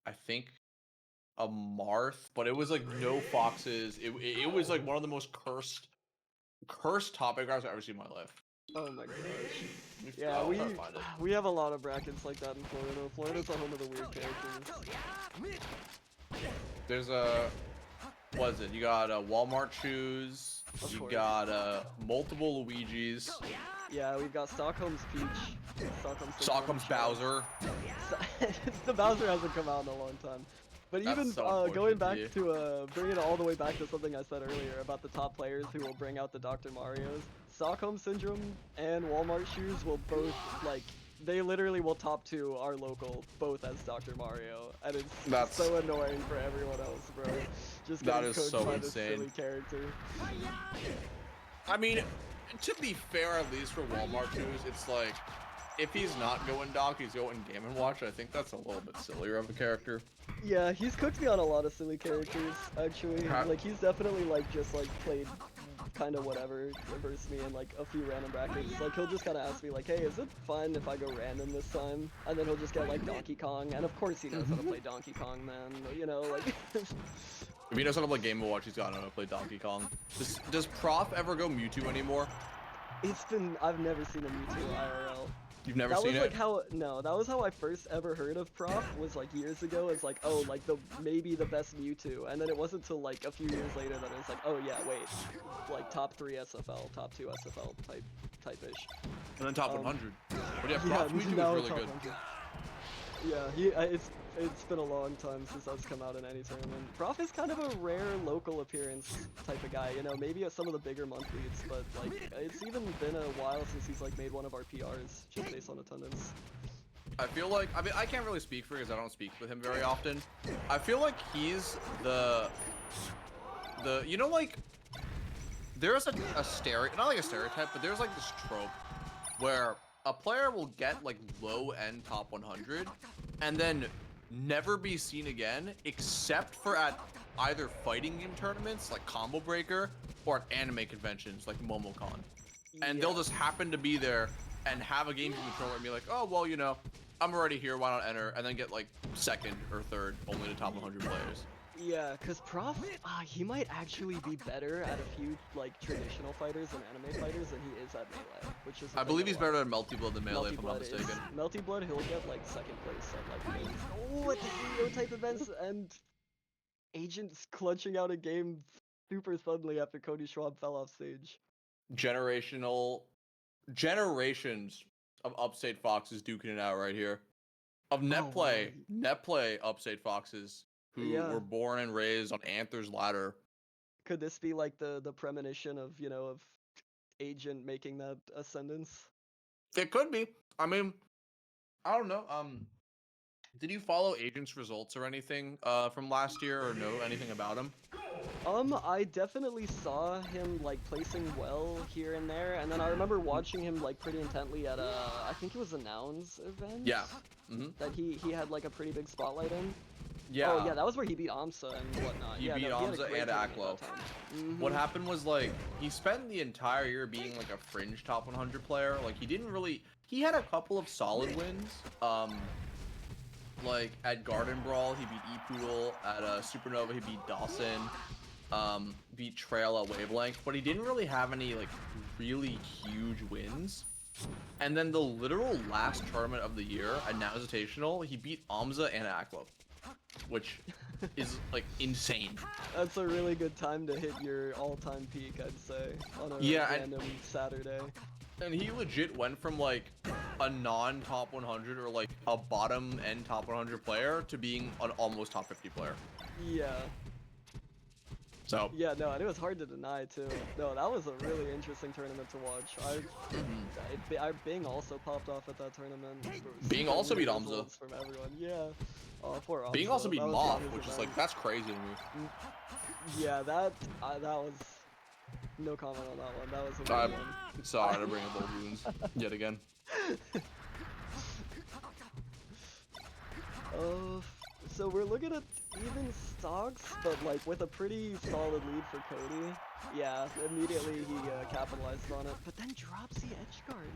I think a Marth, but it was like no foxes. It was like one of the most cursed topic I've ever seen in my life. Oh my gosh. Let me- Yeah, I'll we try to find it. we have a lot of brackets like that in Florida. Florida's a home of the weird characters. There's what is it? You got Walmart shoes. Of You course. got multiple Luigis. Yeah, we've got Stockholm's Peach. Stockholm's Bowser. The Bowser hasn't come out in a long time. But That's even so going back unfortunate to bring it all the way back to something I said earlier about the top players who will bring out the Dr. Marios, Stockholm Syndrome and Walmart Shoes will both they literally will top 2 our local both as Dr. Mario, and it's so annoying for everyone else, bro. Just getting coached so by this insane. silly character. I mean, to be fair, at least for Walmart Shoes, it's like if he's not going Doc, he's going Game & Watch. I think that's a little bit sillier of a character. Yeah, he's cooked me on a lot of silly characters, actually. Like, he's definitely, just, played kind of whatever versus me in, a few random brackets. Like, he'll just kind of ask me, hey, is it fine if I go random this time? And then he'll just get, Donkey Kong. And, of course, he knows how to play Donkey Kong, man. You know, If he knows how to play Game & Watch, he's got to know how to play Donkey Kong. Does Prof ever go Mewtwo anymore? I've never seen a Mewtwo IRL. You've never seen it? That was how I first ever heard of Prof, was years ago. It's maybe the best Mewtwo, and then it wasn't until a few years later that it was oh yeah, wait, top 3 SFL, top 2 SFL type-ish. And then top 100. But yeah, Yeah, Prof Mewtwo is really good. 100. Yeah, it's been a long time since that's come out in any tournament. Prof is kind of a rare local appearance type of guy, you know, maybe at some of the bigger monthlies, but it's even been a while since he's made one of our PRs just based on attendance. I feel like, I mean, I can't really speak for because I don't speak with him very often. I feel like he's the you know, there's a stereotype, not a stereotype, but there's this trope where a player will get low-end top 100 and then never be seen again except for at either fighting game tournaments like Combo Breaker or at anime conventions like MomoCon. And they'll just happen to be there and have a game controller and be like, oh, well, you know, I'm already here, why not enter? And then get second or third only to top 100 players. Yeah, because Prof, he might actually be better at a few traditional fighters and anime fighters than he is at Melee, which is. I believe he's better at Melty Blood than Melee, if I'm not mistaken. Melty Blood, he'll get second place at at the CEO type events, and Agents clutching out a game super suddenly after Cody Schwab fell off stage. Generations of Upstate Foxes duking it out right here. Of net play Upstate Foxes who were born and raised on Anther's ladder. Could this be the premonition of, you know, of Agent making that ascendance? It could be. I mean, I don't know. Did you follow Agent's results or anything from last year, or know anything about him? I definitely saw him placing well here and there, and then I remember watching him pretty intently at I think it was a Nouns event. Yeah. That he had a pretty big spotlight in. Yeah. Oh yeah, that was where he beat Amsa and whatnot. He beat Amsa and AKLO. What happened was he spent the entire year being a fringe top 100 player. He had a couple of solid wins. At Garden Brawl, he beat E-Poodle. At Supernova, he beat Dawson. Beat Trail at Wavelength, but he didn't really have any really huge wins. And then the literal last tournament of the year at Invitational, he beat Amsa and AKLO, which is insane. That's a really good time to hit your all-time peak, I'd say, on a random Saturday. And he legit went from a non-top 100 or a bottom-end top 100 player to being an almost top 50 player. Yeah. So yeah, no, and it was hard to deny too. No, that was a really interesting tournament to watch. Bing also popped off at that tournament. Bing also beat Amsa. From everyone, yeah. Oh, poor Amsa. Bing also beat Moth, which is that's crazy to me. Yeah, that was no comment on that one. That was a weird one. Sorry to bring up old wounds yet again. So we're looking at even stocks, but with a pretty solid lead for Cody. Yeah, immediately he capitalized on it, but then drops the edge guard.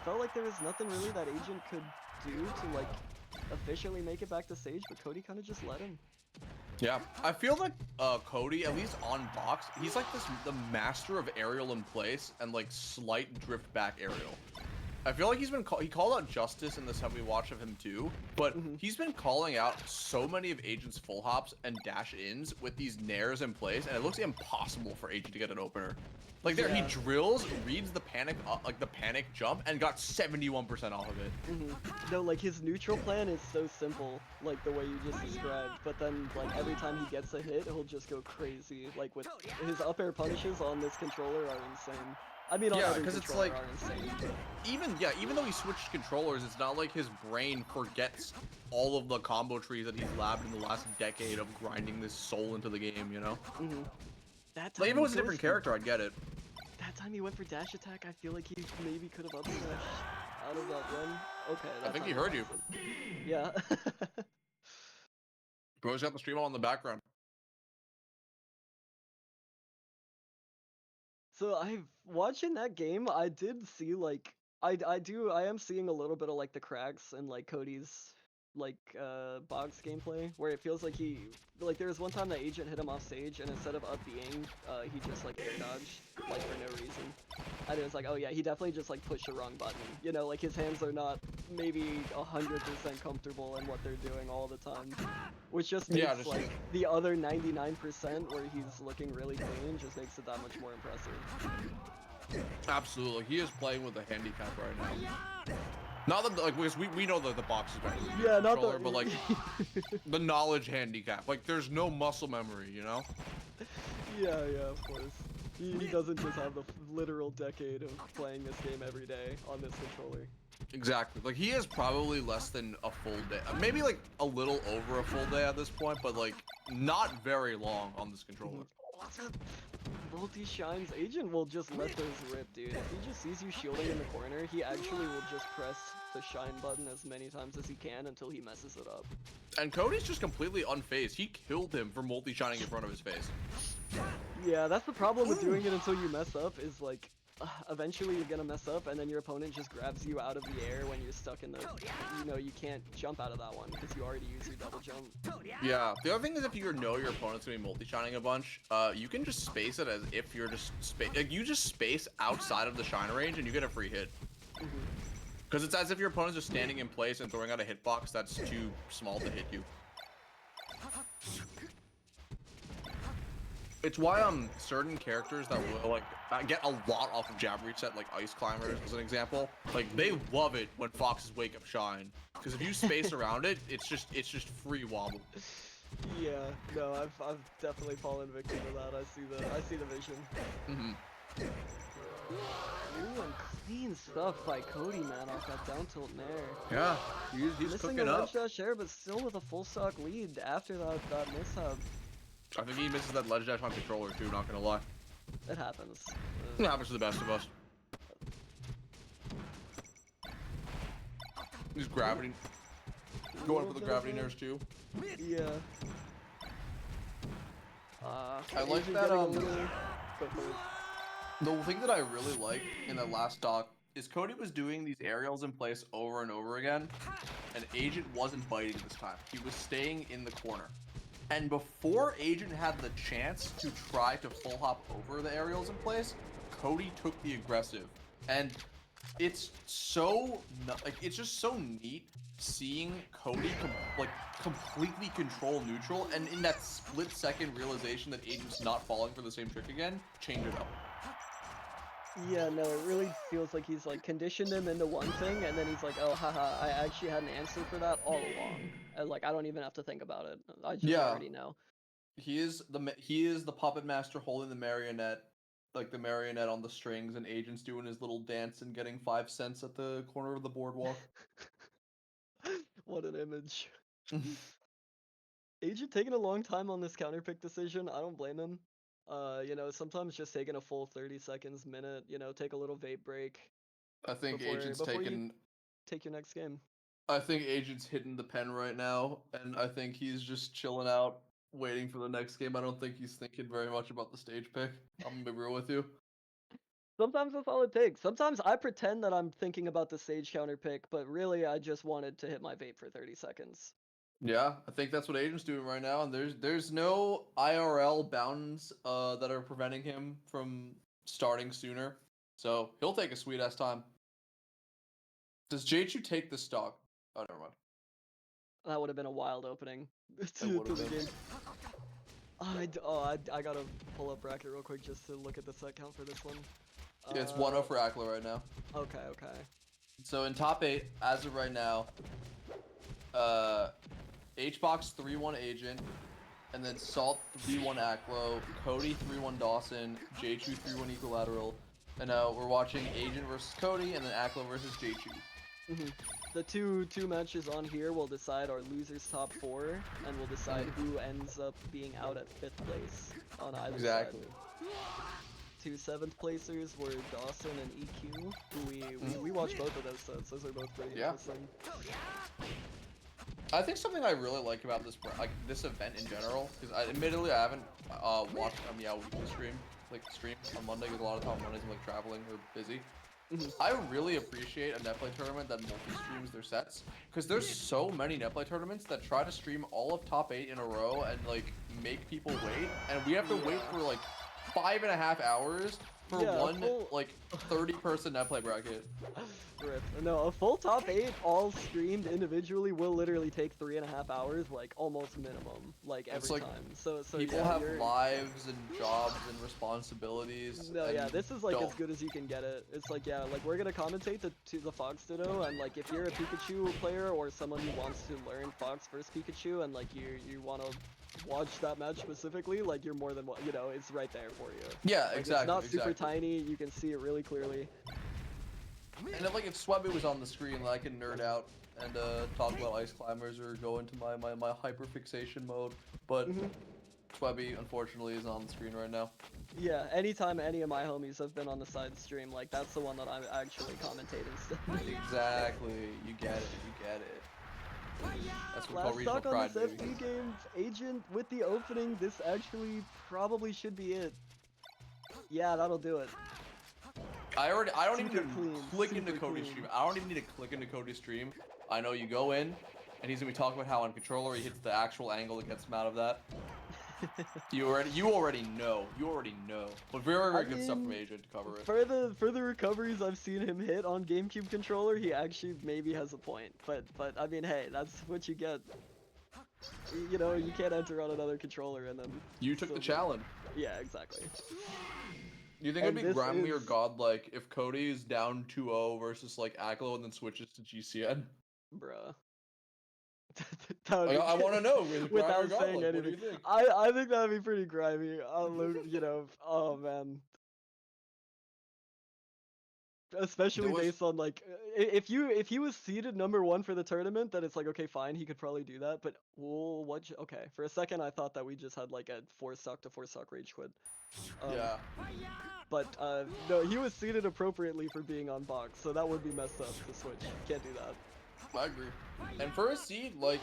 Felt like there was nothing really that Agent could do to efficiently make it back to stage, but Cody kind of just let him. Yeah, I feel like Cody, at least on box, he's like the master of aerial in place and like slight drift back aerial. I feel like he called out Justice in the set we watched of him too, but he's been calling out so many of Agent's full hops and dash ins with these nairs in place, and it looks impossible for Agent to get an opener. Like there, he drills, reads the panic, like the panic jump, and got 71% off of it. No, like his neutral plan is so simple, like the way you just described. But then, like every time he gets a hit, he'll just go crazy. Like with his up air punishes on this controller are insane. I mean, on every controller are insane. Even though he switched controllers, it's not like his brain forgets all of the combo trees that he's labbed in the last decade of grinding this soul into the game. You know. That time like if it was a different character, I'd get it. That time he went for dash attack, I feel like he maybe could have up smashed out of that run. Okay, I think he heard you. Yeah. Bro's got the stream on in the background. So watching that game, I did see like I am seeing a little bit of like the cracks in like Cody's like box gameplay where it feels like there was one time that Agent hit him off stage and instead of up being he just like air dodged like for no reason. And it was like, oh yeah, he definitely just like pushed the wrong button. You know, like his hands are not maybe 100% comfortable in what they're doing all the time. Which just makes like the other 99% where he's looking really clean just makes it that much more impressive. Absolutely, he is playing with a handicap right now. Not that like because we know that the box is better than the controller, but like the knowledge handicap. Like there's no muscle memory, you know? Yeah, of course. He doesn't just have the literal decade of playing this game every day on this controller. Exactly. Like he is probably less than a full day, maybe like a little over a full day at this point, but like not very long on this controller. Multi-shines. Agent will just let those rip, dude. If he just sees you shielding in the corner, he actually will just press the shine button as many times as he can until he messes it up. And Cody's just completely unfazed. He killed him for multi-shining in front of his face. Yeah, that's the problem with doing it until you mess up, is like, eventually you're gonna mess up and then your opponent just grabs you out of the air when you're stuck in the, you know, you can't jump out of that one because you already used your double jump. Yeah, the other thing is if you know your opponent's gonna be multi-shining a bunch, you can just space it as if you're just like you just space outside of the shine range and you get a free hit. Because it's as if your opponent's just standing in place and throwing out a hitbox that's too small to hit you. It's why certain characters that will like get a lot off of jab reset, like Ice Climbers as an example, like they love it when Foxes wake up shine. Because if you space around it, it's just free wobble. Yeah, no, I've definitely fallen victim to that. I see the vision. Ooh, and clean stuff by Cody, man, off that down tilt nair. Yeah, he's missing cooking a up. ledge dash air, but still with a full stock lead after that mishap. I think he misses that ledge dash on controller too, not gonna lie. It happens. It happens to the best of us. He's gravity. Going for the gravity nairs too. Yeah. I like that, the thing that I really like in that last stock is Cody was doing these aerials in place over and over again, and Agent wasn't biting this time. He was staying in the corner. And before Agent had the chance to try to full hop over the aerials in place, Cody took the aggressive. And it's so, it's just so neat seeing Cody completely control neutral, and in that split second realization that Agent's not falling for the same trick again, change it up. Yeah, no, it really feels like he's like conditioned him into one thing, and then he's like, oh, haha, I actually had an answer for that all along. And like, I don't even have to think about it. I just already know. He is the puppet master holding the marionette, like the marionette on the strings, and Agent's doing his little dance and getting 5 cents at the corner of the boardwalk. What an image. Agent taking a long time on this counter pick decision. I don't blame him. You know, sometimes just taking a full 30 seconds, minute, you know, take a little vape break. I think Agent's take your next game. I think Agent's hitting the pen right now, and I think he's just chilling out, waiting for the next game. I don't think he's thinking very much about the stage pick. I'm gonna be real with you. Sometimes that's all it takes. Sometimes I pretend that I'm thinking about the Sage counter pick, but really I just wanted to hit my vape for 30 seconds. Yeah, I think that's what Agent's doing right now, and there's no IRL bounds that are preventing him from starting sooner. So he'll take a sweet ass time. Does JCHU take the stock? Oh, never mind. That would have been a wild opening It to would have the been. game. I gotta pull up bracket real quick just to look at the set count for this one. Yeah, it's 1-0 for AKLO right now. Okay. So in top 8, as of right now, HBox 3-1 Agent, and then Salt 3-1 AKLO, Cody 3-1 Dawson, JCHU 3-1 Equilateral, and now we're watching Agent versus Cody, and then AKLO versus JCHU. The two matches on here will decide our losers top 4, and will decide who ends up being out at 5th place on either Exactly. side. 2 7th placers were Dawson and EQ, who we watched both of those sets. Those are both pretty interesting. I think something I really like about this event in general, because admittedly I haven't watched a MEOWeekly stream on Monday, because a lot of time on Mondays I'm like traveling or busy. I really appreciate a netplay tournament that multi-streams their sets, because there's so many netplay tournaments that try to stream all of top 8 in a row and like make people wait, and we have to wait for like 5.5 hours for one like 30-person netplay bracket. Rip. No, a full top 8 all streamed individually will literally take 3.5 hours, like almost minimum, like every time. So people have lives and jobs and responsibilities. No, yeah, this is like as good as you can get it. It's like, yeah, like we're gonna commentate the Fox Ditto, and like if you're a Pikachu player or someone who wants to learn Fox versus Pikachu, and like you want to watch that match specifically, like you're more than, you know, it's right there for you. Yeah, like, exactly. It's not super tiny. You can see it really clearly. And if, like, if Schwab was on the screen, like, I can nerd out and talk about ice climbers or go into my hyperfixation mode. But Schwabby, unfortunately, is on the screen right now. Yeah, anytime any of my homies have been on the side stream, like that's the one that I'm actually commentating instead. Exactly. You get it. That's what we call regional Last talk pride, on this baby. FD game, Agent with the opening. This actually probably should be it. Yeah, that'll do it. I don't even need to click into Cody's stream. I don't even need to click into Cody's stream. I know you go in, and he's gonna be talking about how on controller he hits the actual angle that gets him out of that. You already know. But very good stuff from Agent to cover it. For the recoveries I've seen him hit on GameCube controller, he actually maybe has a point. But I mean, hey, that's what you get. You know, you can't enter on another controller and then. You took the challenge. Yeah, exactly. You think it'd be grimy or godlike if Cody is down 2-0 versus like AKLO and then switches to GCN? Bruh. I want to know without saying anything. What do you think? I think that'd be pretty grimy. You know, oh man. Especially based on like, if he was seeded #1 for the tournament, then it's like, okay, fine, he could probably do that. But okay, for a second I thought that we just had like a 4-stock to 4-stock rage quit. Yeah. But no, he was seeded appropriately for being on box, so that would be messed up to switch. Can't do that. I agree. And for a seed, like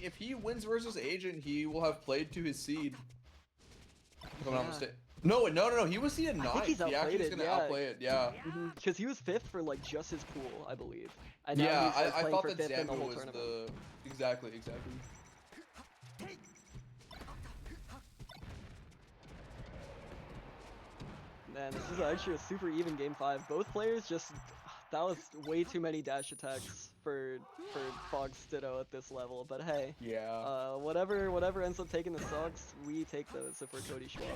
if he wins versus Agent, he will have played to his seed. If I'm not mistaken. No, he was seeded 9th. He actually is gonna outplay it, yeah. Because he was 5th for like just his pool, I believe. And yeah, now he's, like, I thought that Xander was the exactly. Man, this is actually a super even game 5. Both players just, that was way too many dash attacks for Fox Ditto at this level. But hey, yeah. Whatever ends up taking the stocks, we take those if we're Cody Schwab.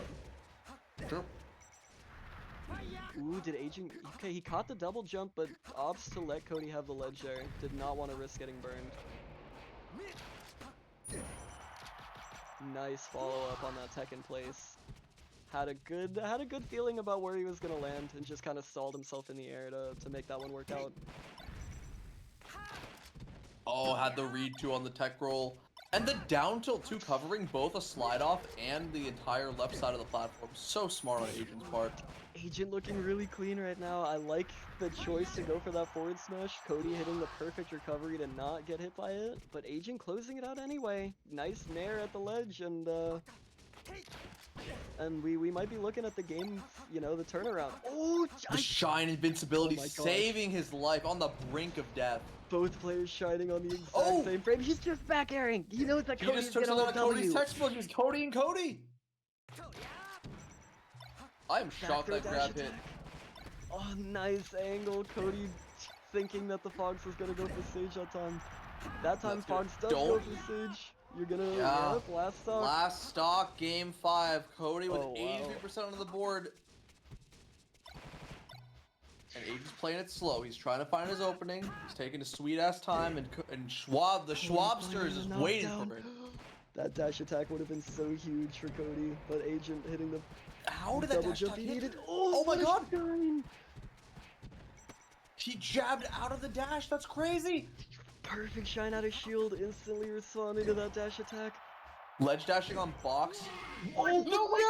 Sure. Ooh, did Agent... Okay, he caught the double jump, but opts to let Cody have the ledge there. Did not want to risk getting burned. Nice follow-up on that tech in place. Had a good feeling about where he was gonna land, and just kind of stalled himself in the air to make that one work out. Oh, had the read 2 on the tech roll. And the down tilt 2 covering both a slide off and the entire left side of the platform. So smart on Agent's part. Agent looking really clean right now. I like the choice to go for that forward smash. Cody hitting the perfect recovery to not get hit by it. But Agent closing it out anyway. Nice nair at the ledge, and And we might be looking at the game, you know, the turnaround. Oh, The shine invincibility Oh my gosh. saving his life on the brink of death. Both players shining on the exact Oh! same frame. He's just back airing. He knows that He Cody's just took gonna something out hold of Cody's W. textbook. He was Cody and Cody. I am shocked Back that throw grab dash hit. attack. Oh, nice angle. Cody thinking that the Fox was gonna go for Sage that time. That time That's good. Fox does Don't- go for Sage. You're gonna, Yeah. yep, last stock. Last stock, game 5. Cody with Oh, wow. 83% of the board. And Aiden's playing it slow. He's trying to find his opening. He's taking his sweet ass time, and Schwab, the Schwabsters, is waiting for it. That dash attack would have been so huge for Cody, but Agent hitting the How did that double dash jump attack he hit? needed. Oh my what a god! shine. He jabbed out of the dash. That's crazy. Perfect shine out of shield, instantly responding to that dash attack. Ledge dashing on box. Oh, no, Cody!